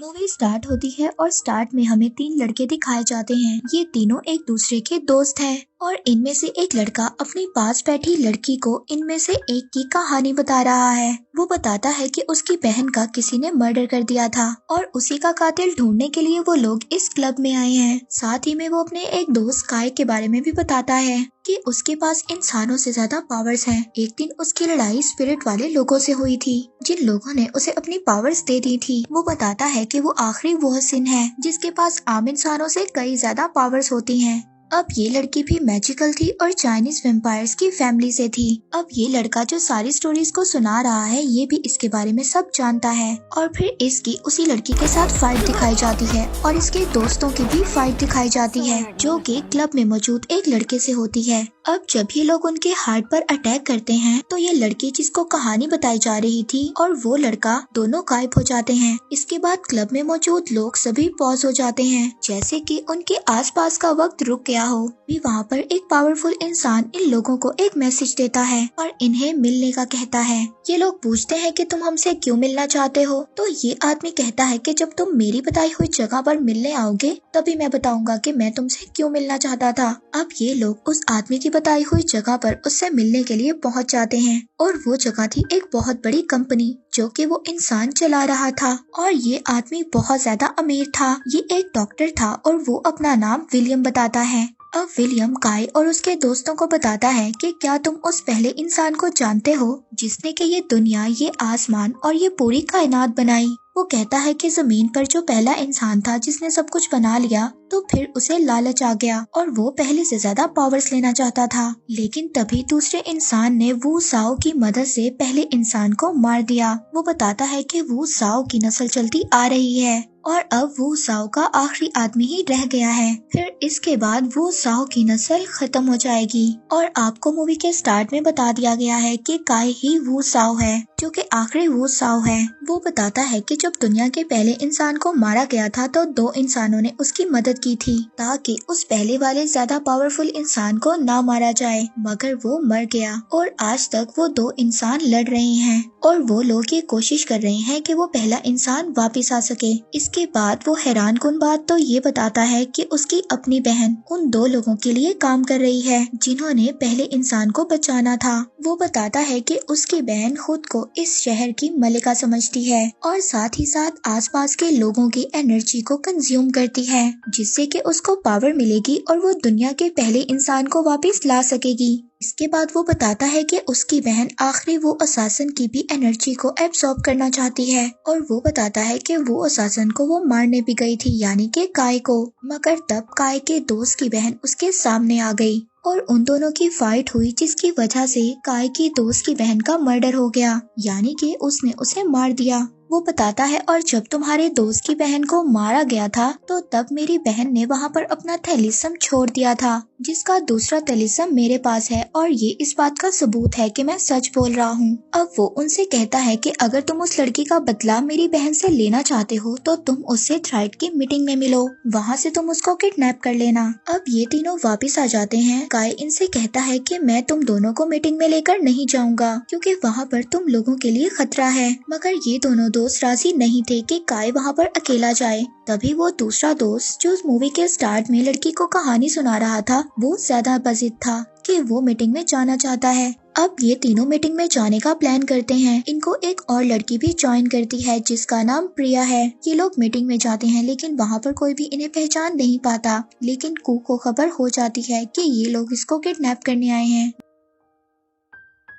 Movie start होती है और स्टार्ट में हमें 3 लड़के दिखाए जाते हैं। ये तीनों एक दूसरे के दोस्त हैं और इनमें से एक लड़का अपनी पास बैठी लड़की को इनमें से एक की कहानी बता रहा है। वो बताता है कि उसकी बहन का किसी ने मर्डर कर दिया था और उसी का कातिल ढूंढने के लिए वो लोग इस क्लब में आए हैं। साथ ही में वो अपने एक दोस्त काय के बारे में भी बताता है कि उसके पास इंसानों से ज्यादा पावर्स हैं। एक दिन उसकी लड़ाई स्पिरिट वाले लोगों से हुई थी जिन लोगों ने उसे अपनी पावर्स दे दी थी। वो बताता है कि वो आखिरी वो सिन है जिसके पास आम इंसानों से कई ज्यादा पावर्स होती हैं। अब ये लड़की भी मैजिकल थी और चाइनीज वेम्पायर्स की फैमिली से थी। अब ये लड़का जो सारी स्टोरीज को सुना रहा है ये भी इसके बारे में सब जानता है और फिर इसकी उसी लड़की के साथ फाइट दिखाई जाती है और इसके दोस्तों की भी फाइट दिखाई जाती है जो कि क्लब में मौजूद एक लड़के से होती है। अब जब ये लोग उनके हार्ट पर अटैक करते हैं तो ये लड़की जिसको कहानी बताई जा रही थी और वो लड़का दोनों गायब हो जाते हैं। इसके बाद क्लब में मौजूद लोग सभी पॉज हो जाते हैं जैसे कि उनके आसपास का वक्त रुक गया हो। भी वहाँ पर एक पावरफुल इंसान इन लोगों को एक मैसेज देता है और इन्हें मिलने का कहता है। ये लोग पूछते हैं कि तुम हमसे क्यों मिलना चाहते हो, तो ये आदमी कहता है कि जब तुम मेरी बताई हुई जगह पर मिलने आओगे तभी मैं बताऊंगा कि मैं तुमसे क्यों मिलना चाहता था। अब ये लोग उस आदमी की बताई हुई जगह पर उससे मिलने के लिए पहुंच जाते हैं और वो जगह थी एक बहुत बड़ी कंपनी जो कि वो इंसान चला रहा था और ये आदमी बहुत ज्यादा अमीर था। ये एक डॉक्टर था और वो अपना नाम विलियम बताता है। अब विलियम काय और उसके दोस्तों को बताता है कि क्या तुम उस पहले इंसान को जानते हो जिसने कि ये दुनिया, ये आसमान और ये पूरी कायनात बनाई। वो कहता है कि जमीन पर जो पहला इंसान था जिसने सब कुछ बना लिया तो फिर उसे लालच आ गया और वो पहले से ज्यादा पावर्स लेना चाहता था, लेकिन तभी दूसरे इंसान ने वू साओ की मदद से पहले इंसान को मार दिया। वो बताता है कि वू साओ की नस्ल चलती आ रही है और अब वू साओ का आखिरी आदमी ही रह गया है। फिर इसके बाद वू साओ की नस्ल खत्म हो जाएगी और आपको मूवी के स्टार्ट में बता दिया गया है कि काय ही वू साओ है जो कि आखिरी वू साओ है। वो बताता है कि जब दुनिया के पहले इंसान को मारा गया था तो 2 इंसानों ने उसकी मदद की थी ताकि उस पहले वाले ज्यादा पावरफुल इंसान को ना मारा जाए, मगर वो मर गया और आज तक वो 2 इंसान लड़ रहे हैं और वो लोग ये कोशिश कर रहे हैं कि वो पहला इंसान वापस आ सके। इसके बाद वो हैरान कुन बात तो ये बताता है कि उसकी अपनी बहन उन 2 लोगों के लिए काम कर रही है जिन्होंने पहले इंसान को बचाना था। वो बताता है कि उसकी बहन खुद को इस शहर की मलिका समझती है और साथ ही साथ आसपास के लोगों की एनर्जी को कंज्यूम करती है जिससे कि उसको पावर मिलेगी और वो दुनिया के पहले इंसान को वापस ला सकेगी। इसके बाद वो बताता है कि उसकी बहन आखिरी वो असासन की भी एनर्जी को एब्सॉर्ब करना चाहती है और वो बताता है कि वो असासन को वो मारने भी गई थी यानी कि काय को, मगर तब काय के दोस्त की बहन उसके सामने आ गई और उन दोनों की फाइट हुई जिसकी वजह से काय की दोस्त की बहन का मर्डर हो गया यानी कि उसने उसे मार दिया। वो बताता है और जब तुम्हारे दोस्त की बहन को मारा गया था तो तब मेरी बहन ने वहाँ पर अपना थैलिसम छोड़ दिया था जिसका दूसरा थैलिसम मेरे पास है और ये इस बात का सबूत है कि मैं सच बोल रहा हूँ। अब वो उनसे कहता है कि अगर तुम उस लड़की का बदला मेरी बहन से लेना चाहते हो तो तुम उससे थ्राइड की मीटिंग में मिलो, वहाँ से तुम उसको किडनैप कर लेना। अब ये तीनों वापिस आ जाते हैं। काय इनसे कहता है कि मैं तुम दोनों को मीटिंग में लेकर नहीं जाऊंगा क्योंकि वहाँ पर तुम लोगों के लिए खतरा है, मगर ये दोनों दोस्त राजी नहीं थे कि काय वहाँ पर अकेला जाए। तभी वो दूसरा दोस्त जो उस मूवी के स्टार्ट में लड़की को कहानी सुना रहा था वो ज्यादा बजिद था कि वो मीटिंग में जाना चाहता है। अब ये तीनों मीटिंग में जाने का प्लान करते हैं। इनको एक और लड़की भी ज्वाइन करती है जिसका नाम प्रिया है। ये लोग मीटिंग में जाते हैं लेकिन वहाँ पर कोई भी इन्हें पहचान नहीं पाता, लेकिन कू को खबर हो जाती है कि ये लोग इसको किडनैप करने आए हैं।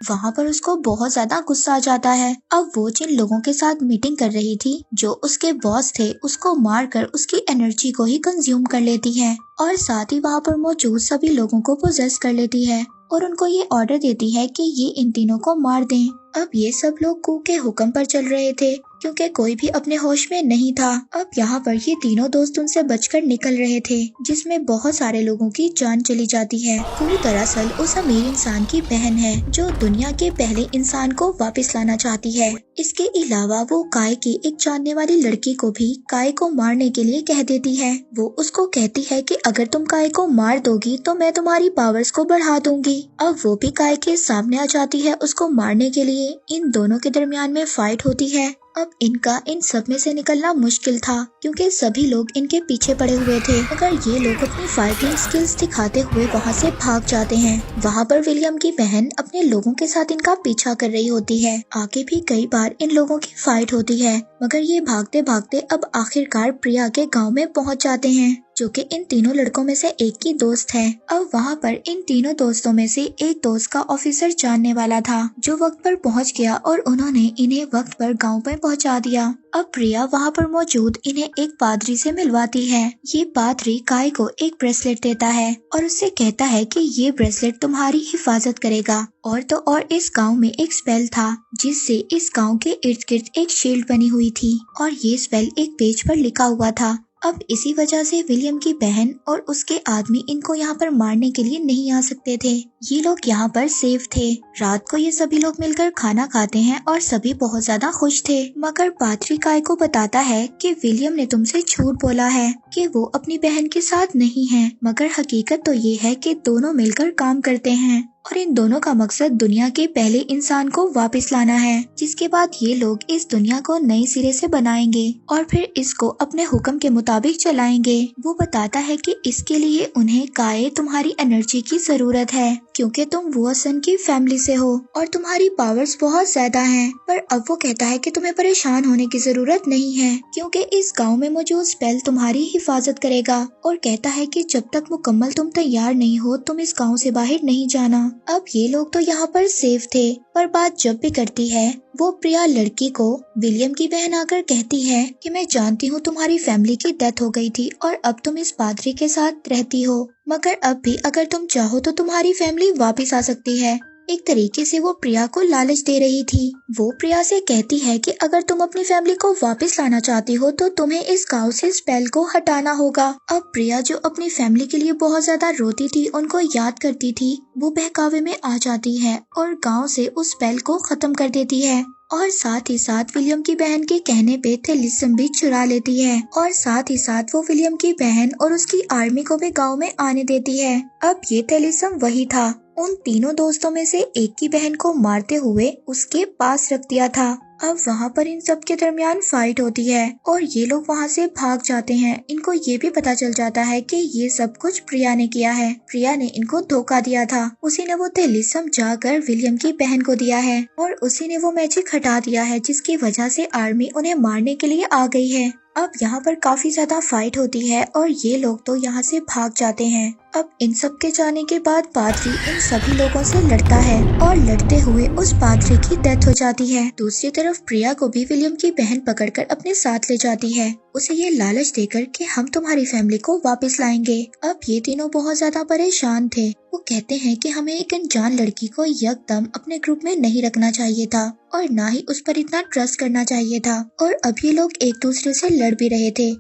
वहाँ पर उसको बहुत ज्यादा गुस्सा आ जाता है। अब वो जिन लोगों के साथ मीटिंग कर रही थी जो उसके बॉस थे उसको मारकर उसकी एनर्जी को ही कंज्यूम कर लेती है और साथ ही वहाँ पर मौजूद सभी लोगों को पोजेस कर लेती है और उनको ये ऑर्डर देती है कि ये इन तीनों को मार दें। अब ये सब लोग कू के हुक्म पर चल रहे थे क्योंकि कोई भी अपने होश में नहीं था। अब यहाँ पर ये तीनों दोस्त उनसे बचकर निकल रहे थे जिसमें बहुत सारे लोगों की जान चली जाती है। कू दरअसल उस अमीर इंसान की बहन है जो दुनिया के पहले इंसान को वापस लाना चाहती है। इसके अलावा वो काय की एक जानने वाली लड़की को भी काय को मारने के लिए कह देती है। वो उसको कहती है कि अगर तुम काय को मार दोगी तो मैं तुम्हारी पावर्स को बढ़ा दूंगी। अब वो भी काय के सामने आ जाती है उसको मारने के लिए। इन दोनों के दरमियान में फाइट होती है अब इनका इन सब में से निकलना मुश्किल था क्योंकि सभी लोग इनके पीछे पड़े हुए थे, मगर ये लोग अपनी फाइटिंग स्किल्स दिखाते हुए वहाँ से भाग जाते हैं। वहाँ पर विलियम की बहन अपने लोगों के साथ इनका पीछा कर रही होती है। आगे भी कई बार इन लोगों की फाइट होती है, मगर ये भागते भागते अब आखिरकार प्रिया के गांव में पहुंच जाते हैं, जो कि इन तीनों लड़कों में से एक की दोस्त है। अब वहाँ पर इन तीनों दोस्तों में से एक दोस्त का ऑफिसर जानने वाला था, जो वक्त पर पहुँच गया और उन्होंने इन्हें वक्त पर गांव में पहुँचा दिया। अब प्रिया वहाँ पर मौजूद इन्हें एक पादरी से मिलवाती है। ये पादरी काय को एक ब्रेसलेट देता है और उससे कहता है कि ये ब्रेसलेट तुम्हारी हिफाजत करेगा। और तो और इस गांव में एक स्पेल था जिससे इस गांव के इर्द गिर्द एक शील्ड बनी हुई थी और ये स्पेल एक पेज पर लिखा हुआ था। अब इसी वजह से विलियम की बहन और उसके आदमी इनको यहाँ पर मारने के लिए नहीं आ सकते थे। ये लोग यहाँ पर सेफ थे। रात को ये सभी लोग मिलकर खाना खाते हैं और सभी बहुत ज्यादा खुश थे, मगर पादरी काय को बताता है कि विलियम ने तुमसे झूठ बोला है कि वो अपनी बहन के साथ नहीं है, मगर हकीकत तो ये है कि दोनों मिलकर काम करते हैं और इन दोनों का मकसद दुनिया के पहले इंसान को वापस लाना है, जिसके बाद ये लोग इस दुनिया को नए सिरे से बनाएंगे और फिर इसको अपने हुक्म के मुताबिक चलाएंगे। वो बताता है कि इसके लिए उन्हें काय तुम्हारी एनर्जी की जरूरत है क्योंकि तुम वुआसन की फैमिली से हो और तुम्हारी पावर्स बहुत ज्यादा हैं। पर अब वो कहता है कि तुम्हें परेशान होने की जरूरत नहीं है क्योंकि इस गाँव में मौजूद स्पेल तुम्हारी हिफाजत करेगा और कहता है कि जब तक मुकम्मल तुम तैयार नहीं हो तुम इस गाँव से बाहर नहीं जाना। अब ये लोग तो यहाँ पर सेफ थे, पर बात जब भी करती है वो प्रिया लड़की को विलियम की बहन आकर कहती है कि मैं जानती हूँ तुम्हारी फैमिली की डेथ हो गई थी और अब तुम इस पादरी के साथ रहती हो, मगर अब भी अगर तुम चाहो तो तुम्हारी फैमिली वापस आ सकती है। एक तरीके से वो प्रिया को लालच दे रही थी। वो प्रिया से कहती है कि अगर तुम अपनी फैमिली को वापस लाना चाहती हो तो तुम्हें इस गांव से स्पेल को हटाना होगा। अब प्रिया जो अपनी फैमिली के लिए बहुत ज्यादा रोती थी, उनको याद करती थी, वो बहकावे में आ जाती है और गांव से उस स्पेल को खत्म कर देती है और साथ ही साथ विलियम की बहन के कहने पे थेलिसम भी चुरा लेती है और साथ ही साथ वो विलियम की बहन और उसकी आर्मी को भी गांव में आने देती है। अब ये थेलिसम वही था, उन तीनों दोस्तों में से एक की बहन को मारते हुए उसके पास रख दिया था। अब वहाँ पर इन सब के दरमियान फाइट होती है और ये लोग वहाँ से भाग जाते हैं। इनको ये भी पता चल जाता है कि ये सब कुछ प्रिया ने किया है। प्रिया ने इनको धोखा दिया था। उसी ने वो थेलिसम जाकर विलियम की बहन को दिया है और उसी ने वो मैजिक हटा दिया है जिसकी वजह से आर्मी उन्हें मारने के लिए आ गई है। अब यहाँ पर काफी ज्यादा फाइट होती है और ये लोग तो यहाँ से भाग जाते हैं। अब इन सब के जाने के बाद पादरी इन सभी लोगों से लड़ता है और लड़ते हुए उस पादरी की डेथ हो जाती है। दूसरी तरफ प्रिया को भी विलियम की बहन पकड़कर अपने साथ ले जाती है, उसे ये लालच देकर कि हम तुम्हारी फैमिली को वापस लाएंगे। अब ये तीनों बहुत ज्यादा परेशान थे। वो कहते हैं कि हमें एक अनजान लड़की को यकदम अपने ग्रुप में नहीं रखना चाहिए था और ना ही उस पर इतना ट्रस्ट करना चाहिए था। और अब ये लोग एक दूसरे से लड़ भी रहे थे।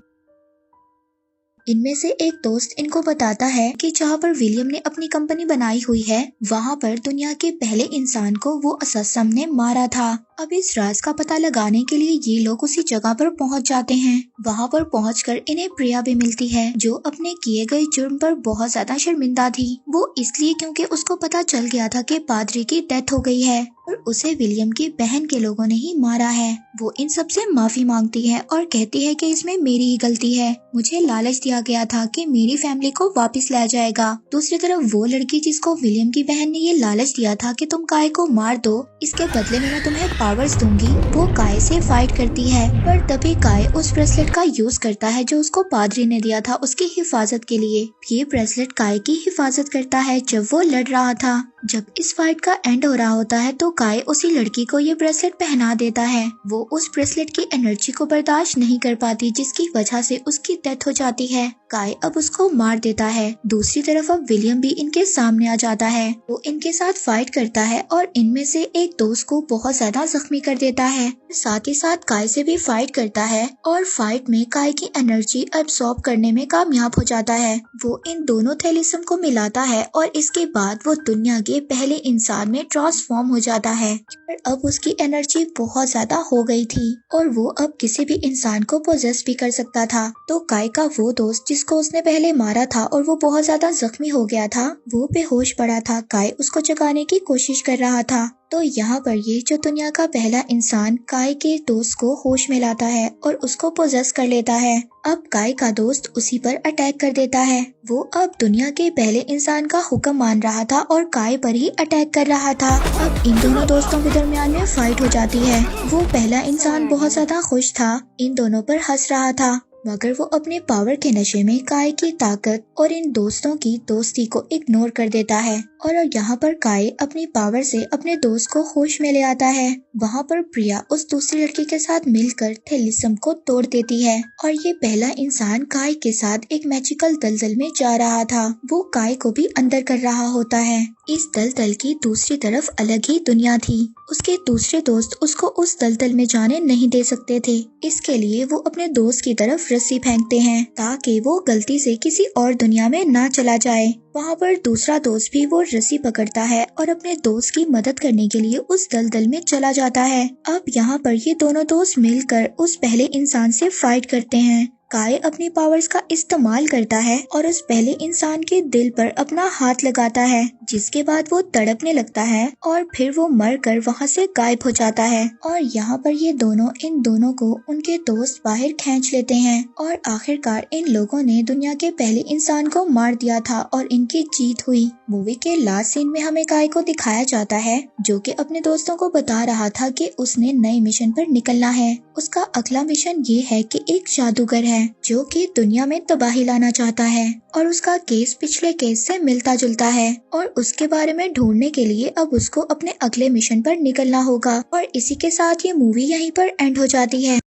इनमें से एक दोस्त इनको बताता है कि जहाँ पर विलियम ने अपनी कंपनी बनाई हुई है वहाँ पर दुनिया के पहले इंसान को वो असम ने मारा था। अब इस राज का पता लगाने के लिए ये लोग उसी जगह पर पहुँच जाते हैं। वहाँ पर पहुंचकर इन्हें प्रिया भी मिलती है, जो अपने किए गए जुर्म पर बहुत ज्यादा शर्मिंदा थी। वो इसलिए क्योंकि उसको पता चल गया था कि पादरी की डेथ हो गई है और उसे विलियम की बहन के लोगों ने ही मारा है। वो इन सब से माफी मांगती है और कहती है कि इसमें मेरी ही गलती है, मुझे लालच दिया गया था कि मेरी फैमिली को वापस लाया जाएगा। दूसरी तरफ वो लड़की जिसको विलियम की बहन ने ये लालच दिया था कि तुम काय को मार दो, इसके बदले में मैं तुम्हें पावर्स दूंगी, वो काय से फाइट करती है। पर तभी काय उस ब्रेसलेट का यूज करता है जो उसको पादरी ने दिया था उसकी हिफाजत के लिए। ये ब्रेसलेट काय की हिफाजत करता है जब वो लड़ रहा था। जब इस फाइट का एंड हो रहा होता है तो काय उसी लड़की को ये ब्रेसलेट पहना देता है। वो उस ब्रेसलेट की एनर्जी को बर्दाश्त नहीं कर पाती जिसकी वजह से उसकी डेथ हो जाती है। काय अब उसको मार देता है। दूसरी तरफ अब विलियम भी इनके सामने आ जाता है। वो इनके साथ फाइट करता है और इनमें से एक दोस्त को बहुत ज्यादा जख्मी कर देता है। साथ ही साथ काय से भी फाइट करता है और फाइट में काय की एनर्जी अब्सॉर्ब करने में कामयाब हो जाता है। वो इन दोनों थैलिसम को मिलाता है और इसके बाद वो दुनिया के पहले इंसान में ट्रांसफॉर्म हो जाता है। पर अब उसकी एनर्जी बहुत ज्यादा हो गई थी और वो अब किसी भी इंसान को पोजेस भी कर सकता था। तो काय का वो दोस्त जिसको उसने पहले मारा था और वो बहुत ज्यादा जख्मी हो गया था, वो बेहोश पड़ा था। काय उसको जगाने की कोशिश कर रहा था। तो यहाँ पर ये जो दुनिया का पहला इंसान काय के दोस्त को होश में लाता है और उसको पोजेस कर लेता है। अब काय का दोस्त उसी पर अटैक कर देता है। वो अब दुनिया के पहले इंसान का हुक्म मान रहा था और काय पर ही अटैक कर रहा था। अब इन दोनों दोस्तों के दरमियान में फाइट हो जाती है। वो पहला इंसान बहुत ज्यादा खुश था, इन दोनों पर हंस रहा था, मगर वो अपने पावर के नशे में काय की ताकत और इन दोस्तों की दोस्ती को इग्नोर कर देता है। और यहाँ पर काय अपनी पावर से अपने दोस्त को होश में ले आता है। वहाँ पर प्रिया उस दूसरी लड़की के साथ मिलकर थेलिसम को तोड़ देती है और ये पहला इंसान काय के साथ एक मैजिकल दलदल में जा रहा था। वो काय को भी अंदर कर रहा होता है। इस दलदल की दूसरी तरफ अलग ही दुनिया थी। उसके दूसरे दोस्त उसको उस दलदल में जाने नहीं दे सकते थे। इसके लिए वो अपने दोस्त की तरफ रस्सी फेंकते हैं ताकि वो गलती से किसी और दुनिया में ना चला जाए। वहाँ पर दूसरा दोस्त भी वो रस्सी पकड़ता है और अपने दोस्त की मदद करने के लिए उस दलदल में चला जाता है। अब यहाँ पर ये दोनों दोस्त मिलकर उस पहले इंसान से फाइट करते हैं। काय अपनी पावर्स का इस्तेमाल करता है और उस पहले इंसान के दिल पर अपना हाथ लगाता है, जिसके बाद वो तड़पने लगता है और फिर वो मरकर वहाँ से गायब हो जाता है। और यहाँ पर ये दोनों इन दोनों को उनके दोस्त बाहर खींच लेते हैं और आखिरकार इन लोगों ने दुनिया के पहले इंसान को मार दिया था और इनकी जीत हुई। मूवी के लास्ट सीन में हमें काय को दिखाया जाता है जो कि अपने दोस्तों को बता रहा था कि उसने नए मिशन पर निकलना है। उसका अगला मिशन ये है कि एक जादूगर है जो कि दुनिया में तबाही लाना चाहता है और उसका केस पिछले केस से मिलता जुलता है और उसके बारे में ढूंढने के लिए अब उसको अपने अगले मिशन पर निकलना होगा। और इसी के साथ ये मूवी यहीं पर एंड हो जाती है।